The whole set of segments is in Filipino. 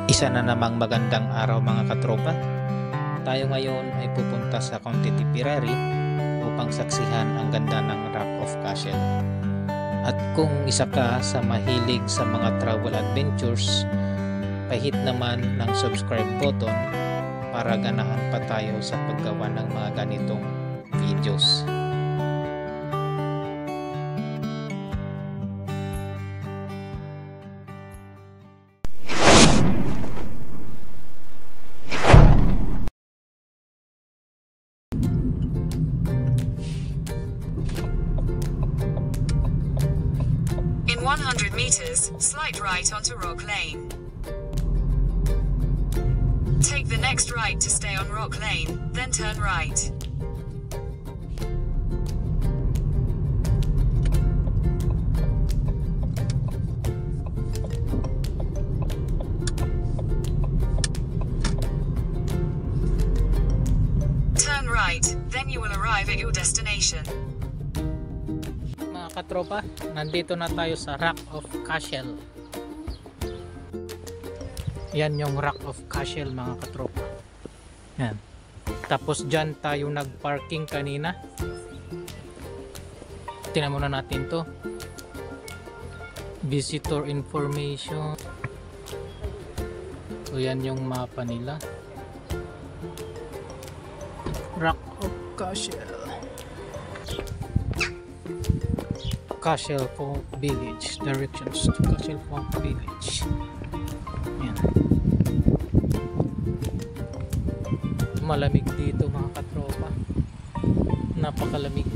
Isa na namang magandang araw mga katropa. Tayo ngayon ay pupunta sa County Tipperary upang saksihan ang ganda ng Rock of Cashel. At kung isa ka sa mahilig sa mga travel adventures, pahit naman ng subscribe button para ganahan pa tayo sa paggawa ng mga ganitong videos. In 100 meters, slide right onto Rock Lane. Take the next right to stay on Rock Lane, then turn right. Turn right, then you will arrive at your destination. Mga katropa, nandito na tayo sa Rock of Cashel. Yan yung Rock of Cashel mga katropa. Yan. Tapos dyan tayo nagparking kanina. Tingnan muna natin to. Visitor information. So yan yung mapa nila. Rock of Cashel. Cashel Folk Village. Directions to Cashel Folk Village. Yan. Malamig dito mga katropa. Napakalamig.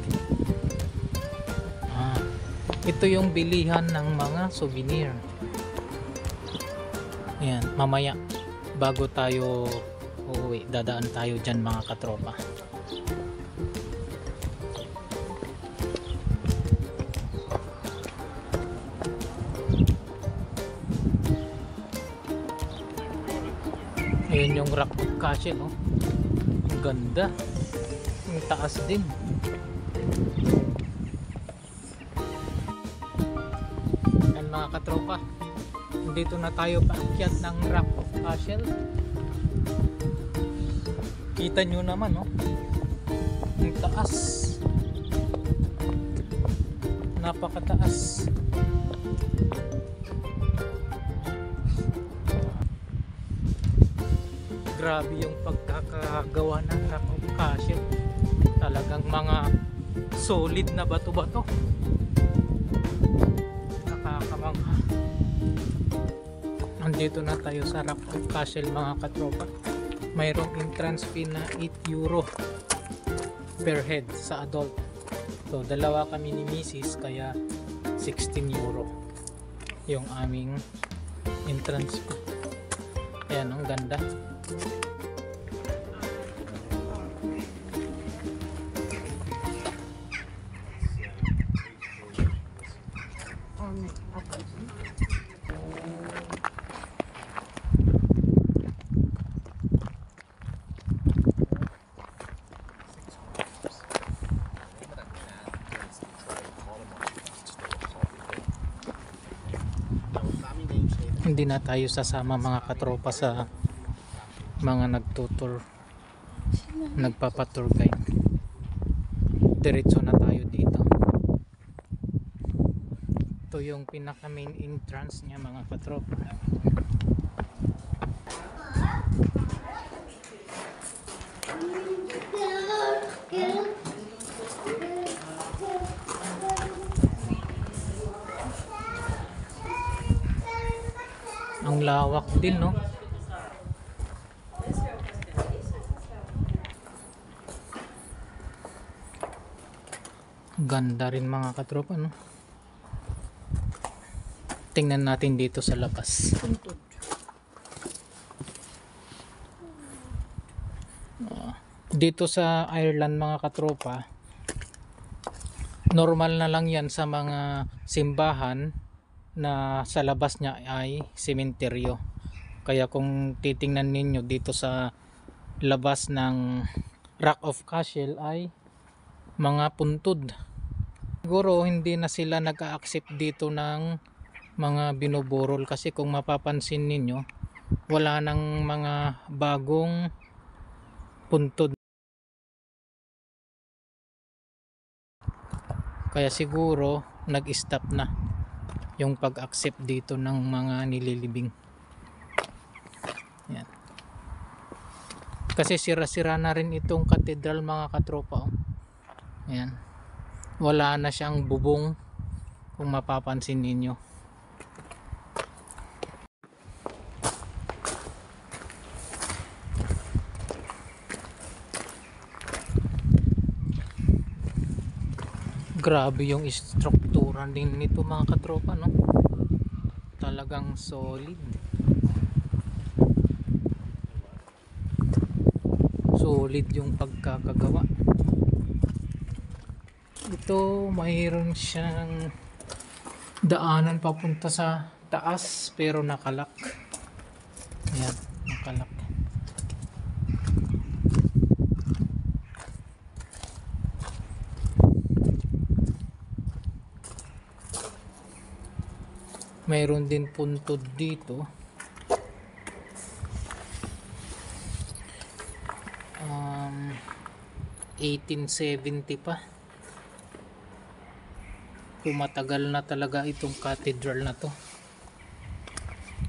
Ito yung bilihan ng mga souvenir. Yan. Mamaya bago tayo uuwi, dadaan tayo dyan mga katropa. Ayan yung Rock of Cashel, oh. Ang ganda. Ang taas din. Ayan mga katropa, dito na tayo paakyat ng Rock of Cashel. Kita nyo naman, oh. Ang taas. Napakataas. Grabe yung pagkakagawa ng Rock of Cashel. Talagang mga solid na bato-bato. Nakakamangha. Andito na tayo sa Rock of Cashel mga katropa. Mayroong entrance fee na 8 euro per head sa adult. So dalawa kami ni Mrs. kaya 16 euro yung aming entrance fee. Ayan, ang ganda. Hindi na tayo sasama mga katropa sa mga nagtutur, nagpapatur guide. Diretso na tayo dito. Ito yung pinaka main entrance niya mga katropa. Ang lawak din, no? Ganda rin mga katropa, no? Tingnan natin dito sa labas. Dito sa Ireland mga katropa, normal na lang yan sa mga simbahan na sa labas niya ay sementeryo. Kaya kung titingnan ninyo dito sa labas ng Rock of Cashel ay mga puntod. Siguro hindi na sila nag-a-accept dito ng mga binoborol kasi kung mapapansin ninyo wala nang mga bagong puntod, kaya siguro nag-stop na yung pag-accept dito ng mga nililibing. Yan. Kasi sira-sira na rin itong katedral mga katropa. Yan. Wala na siyang bubong kung mapapansin ninyo. Grabe yung struktura din nito mga katropa, no? Talagang solid. Solid yung pagkakagawa. Ito mayroon siyang daanan papunta sa taas pero nakalak. Ayan, nakalak. Mayroon din puntod dito. 1870 pa. Matagal na talaga itong cathedral na to.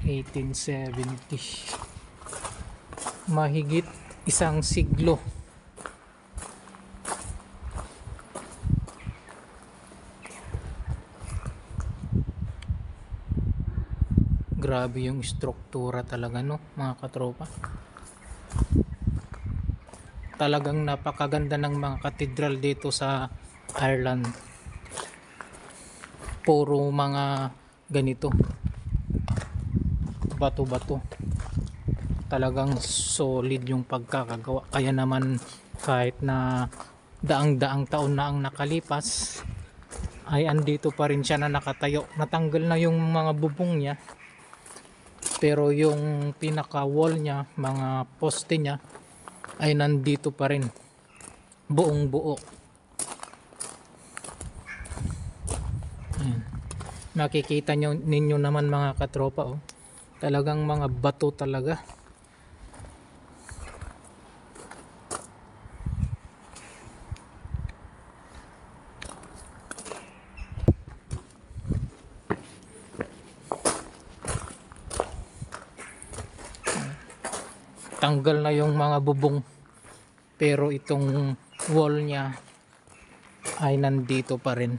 1870. Mahigit isang siglo. Grabe yung struktura talaga, no, mga katropa. Talagang napakaganda ng mga katedral dito sa Ireland. Puro mga ganito, bato-bato. Talagang solid yung pagkakagawa. Kaya naman kahit na daang-daang taon na ang nakalipas, ay andito pa rin siya na nakatayo. Natanggal na yung mga bubong niya, pero yung pinaka wall niya, mga poste niya, ay nandito pa rin, buong buo. Ayan. Makikita ninyo naman mga katropa, oh. Talagang mga bato talaga. Tanggal na yung mga bubong, pero itong wall niya ay nandito pa rin.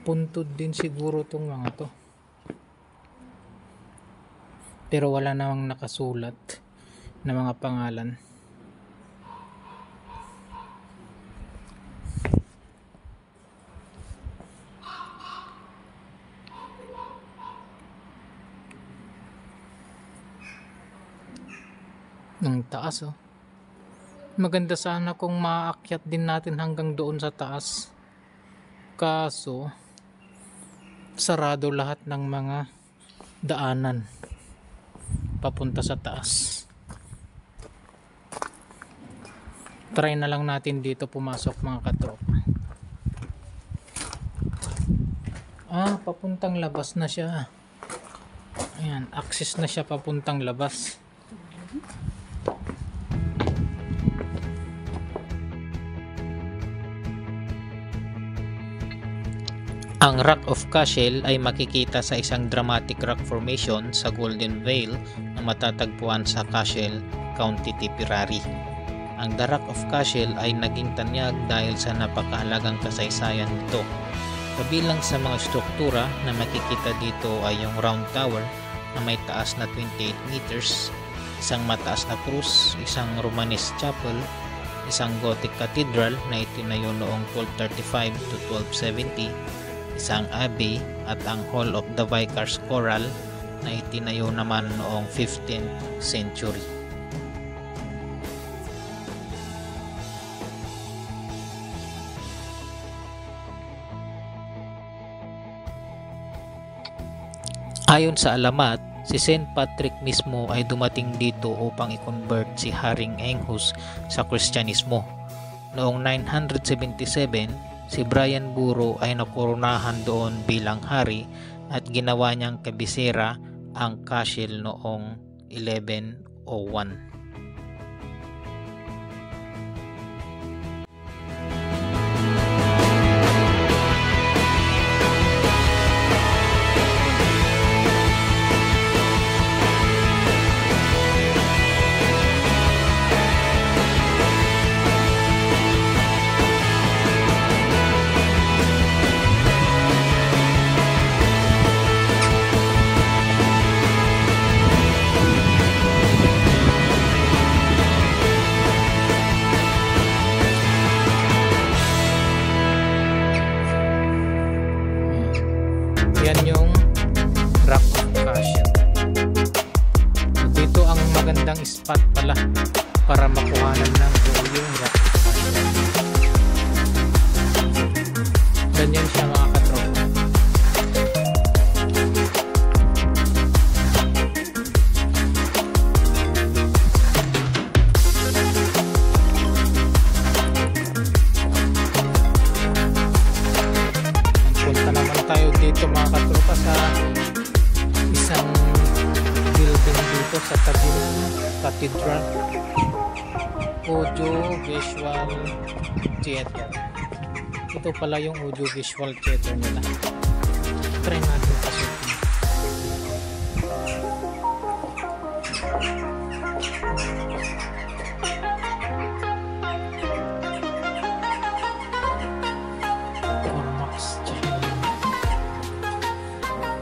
Puntod din siguro itong mga to, pero wala namang nakasulat na mga pangalan. Ng taas, oh. Maganda sana kung maakyat din natin hanggang doon sa taas. Kaso sarado lahat ng mga daanan papunta sa taas. Try na lang natin dito pumasok mga katropa. Papuntang labas na siya. Ayan, access na siya papuntang labas. Ang Rock of Cashel ay makikita sa isang dramatic rock formation sa Golden Vale na matatagpuan sa Cashel, County Tipperary. Ang The Rock of Cashel ay naging tanyag dahil sa napakahalagang kasaysayan nito. Kabilang sa mga struktura na makikita dito ay yung Round Tower na may taas na 28 meters, isang mataas na krus, isang Romanesque Chapel, isang Gothic Cathedral na itinayo noong 1235 to 1270, isang abbey at ang Hall of the Vicars Choral na itinayo naman noong 15th century. Ayon sa alamat, si St. Patrick mismo ay dumating dito upang i-convert si Haring Enghus sa Kristyanismo. Noong 977, si Brian Boru ay nakoronahan doon bilang hari at ginawa niyang kabisera ang castle noong 1101. Yan yung Rock of Castle. So, dito ang magandang spot pala para makuhanan ng yung Rock of Castle. Ganyan siya mga katropa. Punta naman tayo dito mga katropa sa isang building dito sa Taguig Cathedral, Audio Visual Theater. Ito pala yung Audio Visual Theater nila. Try natin pasukin.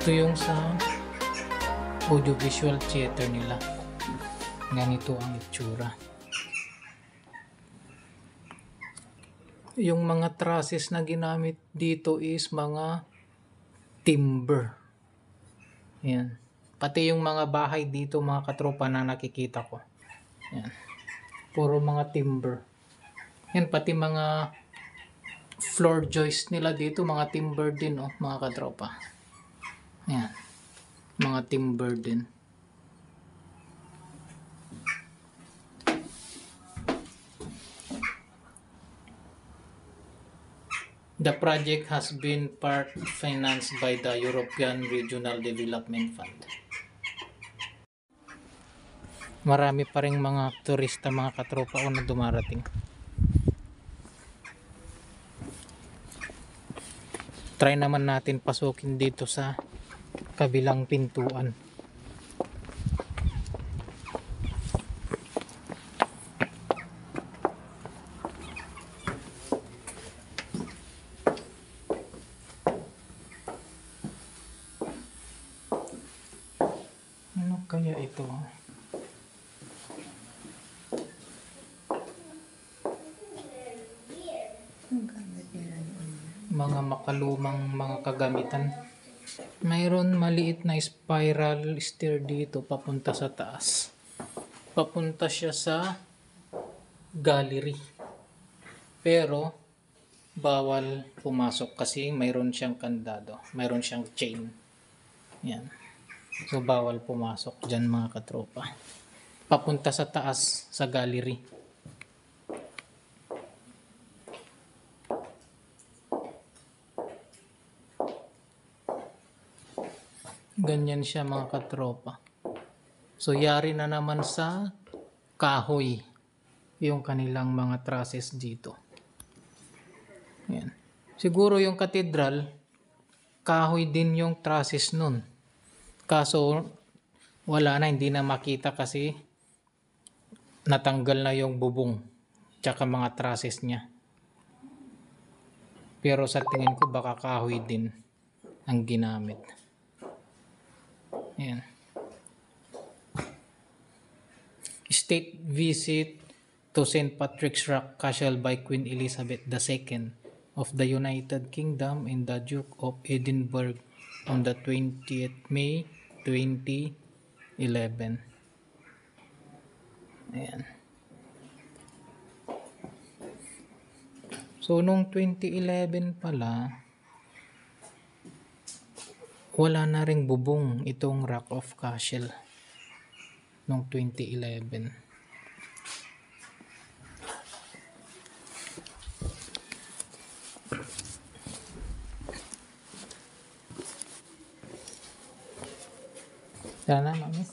Ito yung sa audiovisual theater nila. Ganito ang itsura. Yung mga trusses na ginamit dito is mga timber. Yan. Pati yung mga bahay dito mga katropa na nakikita ko. Yan. Puro mga timber. Yan, pati mga floor joist nila dito, mga timber din, oh, mga katropa. Ayan, mga timber din. The project has been part financed by the European Regional Development Fund. Marami pa ring mga turista, mga katropa na dumarating. Try naman natin pasukin dito sa kabilang pintuan. Ano kaya ito? Mga makalumang mga kagamitan. Mayroon maliit na spiral stair dito papunta sa taas. Papunta siya sa gallery. Pero bawal pumasok kasi mayroon siyang kandado. Mayroon siyang chain. Yan. So bawal pumasok dyan mga katropa. Papunta sa taas sa gallery. Ganyan siya mga katropa. So yari na naman sa kahoy yung kanilang mga trusses dito. Yan. Siguro yung cathedral, kahoy din yung trusses nun. Kaso wala na, hindi na makita kasi natanggal na yung bubong tsaka mga trusses niya. Pero sa tingin ko baka kahoy din ang ginamit. Ayan. State visit to St. Patrick's Rock Castle by Queen Elizabeth II of the United Kingdom and the Duke of Edinburgh on the 20th May 2011. Ayan. So, nung 2011 pala, wala na ring bubong itong Rock of Castle nung 2011. Sana, mami.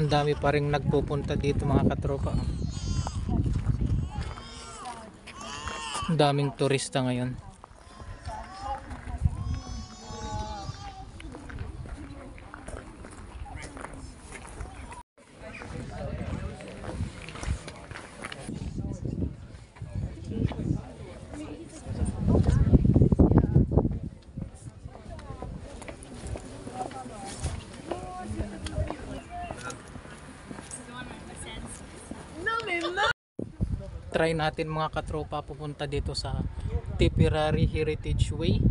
Ang dami pa rin nagpupunta dito mga katropa. Ang daming turista ngayon. Try natin mga katropa pupunta dito sa Tipperary Heritage Way.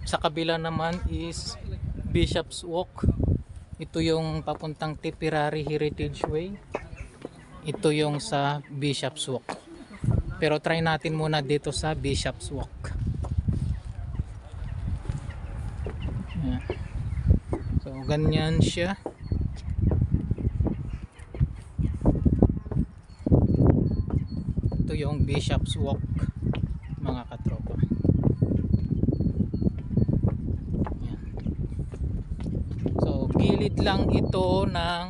Sa kabila naman is Bishop's Walk. Ito yung papuntang Tipperary Heritage Way. Ito yung sa Bishop's Walk. Pero try natin muna dito sa Bishop's Walk. Ayan. So ganyan siya. Ito yung Bishop's Walk mga katropa. Ayan. So gilid lang ito ng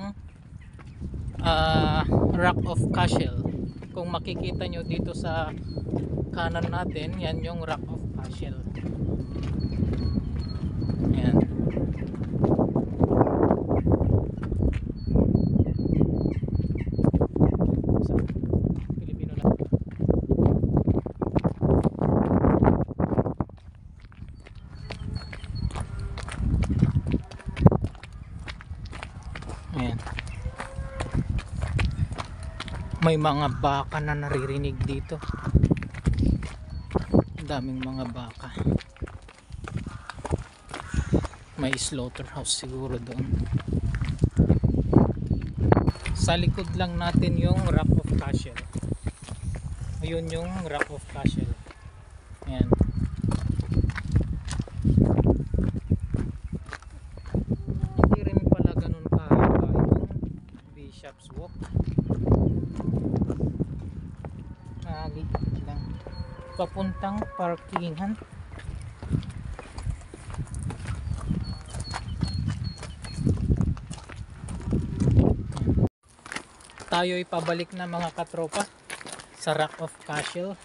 Rock of Cashel. Kung makikita nyo dito sa kanan natin, yan yung Rock of Cashel. Ayan. Ayan. May mga baka na naririnig dito. Daming mga baka. May slaughterhouse siguro doon. Sa likod lang natin yung Rock of Cashel. Ayun yung Rock of Cashel. Ayan. Bishop's Walk. Lang. Papuntang parkingan. Tayo'y pabalik na mga katropa sa Rock of Cashel.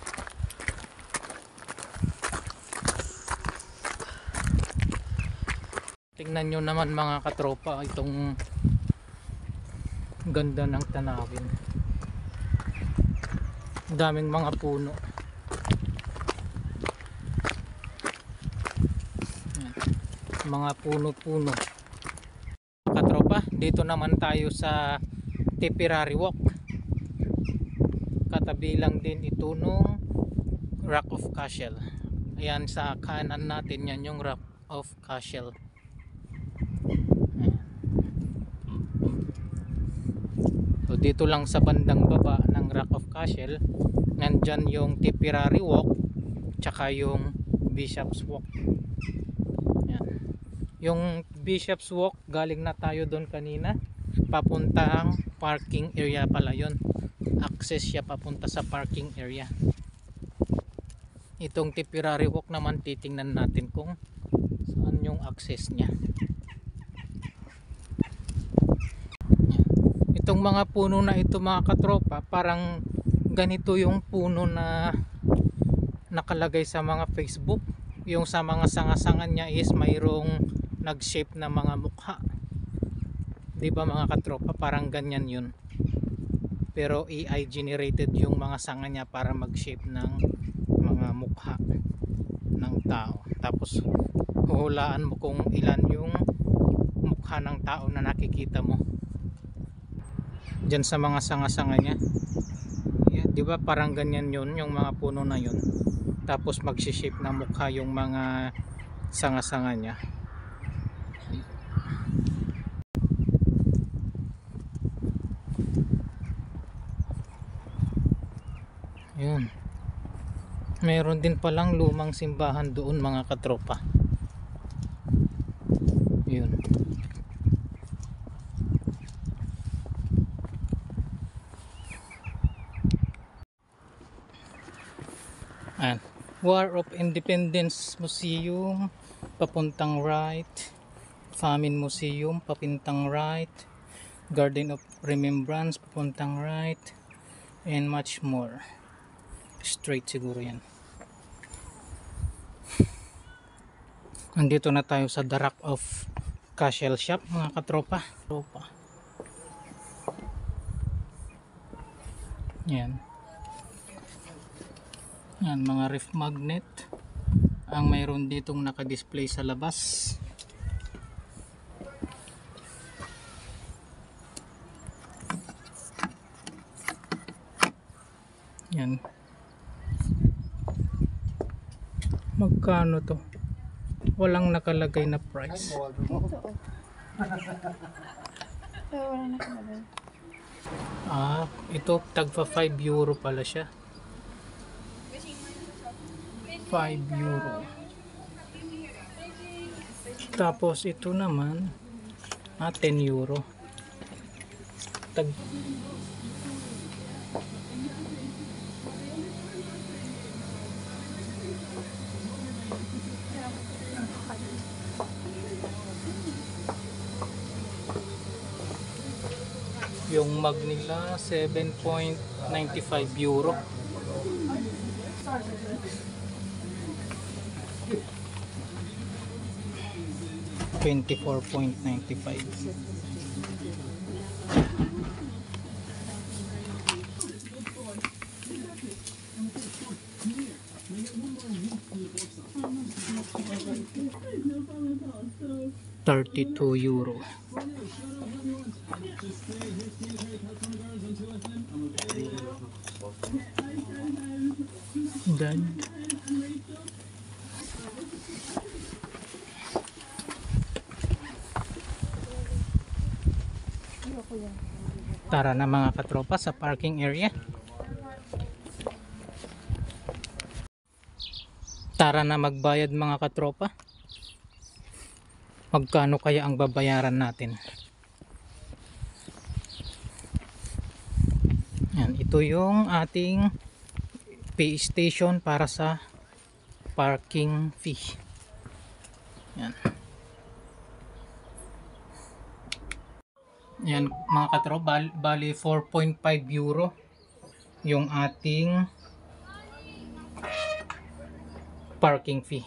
Tingnan nyo naman mga katropa itong ganda ng tanawin. Daming mga puno. Mga puno-puno. Katropa, dito naman tayo sa Tipperary Walk. Katabi lang din ito nung Rock of Cashel. Ayan sa kanan natin, yan yung Rock of Cashel. So dito lang sa bandang baba ng Rock of Cashel, nandyan yung Tipperary Walk tsaka yung Bishop's Walk. Yan. Yung Bishop's Walk, galing na tayo doon kanina, papuntang parking area pala yun. Access siya papunta sa parking area. Itong Tipperary Walk naman, titingnan natin kung saan yung access niya. Itong mga puno na ito mga katropa, parang ganito yung puno na nakalagay sa mga Facebook. Yung sa mga sanga-sangan niya is mayroong nag-shape na mga mukha. Di ba mga katropa, parang ganyan yun. Pero AI generated yung mga sanga niya para mag-shape ng mga mukha ng tao. Tapos huhulaan mo kung ilan yung mukha ng tao na nakikita mo dyan sa mga sanga-sanga niya. Yeah, di ba parang ganyan yun yung mga puno na yun. tapos magsishape na mukha yung mga sanga-sanga niya. Yun. Meron din palang lumang simbahan doon mga katropa. Yun. And War of Independence Museum papuntang right, Famine Museum papuntang right, Garden of Remembrance papuntang right, and much more. Straight siguro yan. Nandito na tayo sa The Rock of Cashel Shop mga katropa. Yan. Yan, mga ref magnet ang mayroon ditong naka-display sa labas. Yan. Magkano to? Walang nakalagay na price. Ito tagpa 5 euro pala siya. 5 euro. Tapos ito naman 10 euro. Yung mug nila 7.95 euro. $24.95. €32. Done. Tara na mga katropa sa parking area. Tara na magbayad mga katropa. Magkano kaya ang babayaran natin? Yan, ito yung ating pay station para sa parking fee. Yan. Yan mga katropa, bali 4.5 euro yung ating parking fee.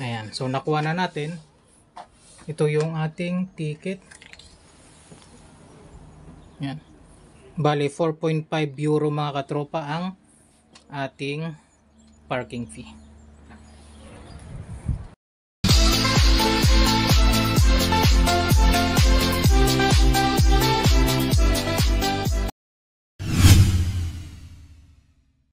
Ayan, so nakuha na natin. Ito yung ating ticket. Yan. Bali 4.5 euro mga katropa ang ating parking fee.